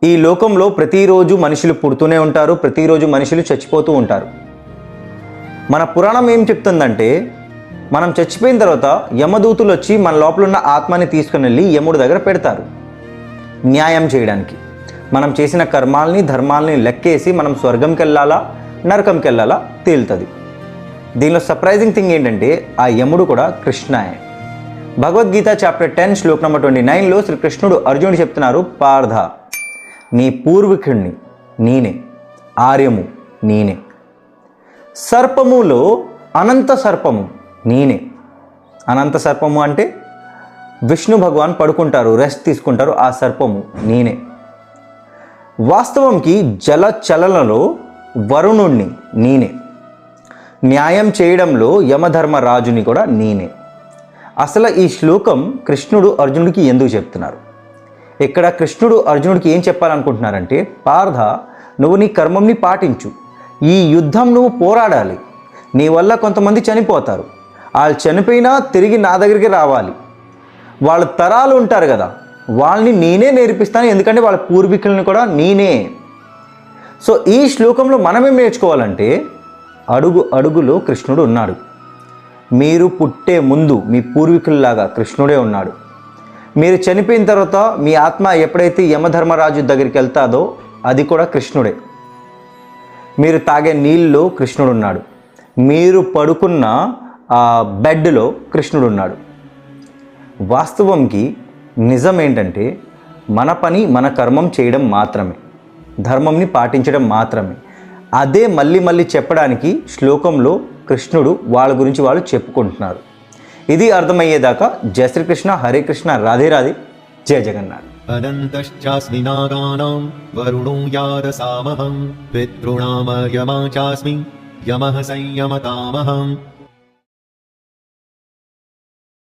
ఈ లోకంలో ప్రతిరోజు మనుషులు పుడుతూనే ఉంటారు, ప్రతిరోజు మనుషులు చచ్చిపోతూ ఉంటారు. మన పురాణం ఏం చెప్తుందంటే, మనం చచ్చిపోయిన తర్వాత యమదూతులు వచ్చి మన లోపల ఉన్న ఆత్మని తీసుకుని వెళ్ళి యముడి దగ్గర పెడతారు న్యాయం చేయడానికి. మనం చేసిన కర్మాల్ని ధర్మాల్ని లెక్కేసి మనం స్వర్గంకి వెళ్ళాలా నరకంకి వెళ్ళాలా తేలుతుంది. దీనిలో సర్ప్రైజింగ్ థింగ్ ఏంటంటే, ఆ యముడు కూడా కృష్ణయే. భగవద్గీత చాప్టర్ 10 శ్లోక్ నెంబర్ 29లో శ్రీకృష్ణుడు అర్జునుడు చెప్తున్నారు, పార్థ నీ పూర్వీకుడిని నేనే, ఆర్యము నేనే, సర్పములో అనంత సర్పము నేనే. అనంత సర్పము అంటే విష్ణు భగవాన్ పడుకుంటారు, రెస్ట్ తీసుకుంటారు, ఆ సర్పము నేనే. వాస్తవంకి జల చలనలో వరుణుణ్ణి నేనే, న్యాయం చేయడంలో యమధర్మరాజుని కూడా నేనే. అసలు ఈ శ్లోకం కృష్ణుడు అర్జునుడికి ఎందుకు చెప్తున్నారు? ఇక్కడ కృష్ణుడు అర్జునుడికి ఏం చెప్పాలనుకుంటున్నారంటే, పార్థ నువ్వు నీ కర్మంని పాటించు, ఈ యుద్ధం నువ్వు పోరాడాలి, నీ వల్ల కొంతమంది చనిపోతారు, వాళ్ళు చనిపోయినా తిరిగి నా దగ్గరికి రావాలి, వాళ్ళ తరాలు ఉంటారు కదా వాళ్ళని నేనే నేర్పిస్తాను, ఎందుకంటే వాళ్ళ పూర్వీకులను కూడా నేనే. సో ఈ శ్లోకంలో మనమేం నేర్చుకోవాలంటే, అడుగు అడుగులో కృష్ణుడు ఉన్నాడు. మీరు పుట్టే ముందు మీ పూర్వీకుల్లాగా కృష్ణుడే ఉన్నాడు. మీరు చనిపోయిన తర్వాత మీ ఆత్మ ఎప్పుడైతే యమధర్మరాజు దగ్గరికి వెళ్తాదో అది కూడా కృష్ణుడే. మీరు తాగే నీళ్ళలో కృష్ణుడు ఉన్నాడు, మీరు పడుకున్న ఆ బెడ్లో కృష్ణుడు ఉన్నాడు. వాస్తవంకి నిజం ఏంటంటే, మన పని మన కర్మం చేయడం మాత్రమే, ధర్మంని పాటించడం మాత్రమే. అదే మళ్ళీ మళ్ళీ చెప్పడానికి శ్లోకంలో కృష్ణుడు వాళ్ళ గురించి వాళ్ళు చెప్పుకుంటున్నారు. ఇది అర్థమయ్యేదాకా జయ శ్రీకృష్ణ, హరే కృష్ణ, రాధే రాధే, జయ జగన్నాథ్. అనంతశ్చాస్మి నాగానాం వరుణో యారసామహం పితॄణాం యమా చాస్మి యమః సంయమతామహం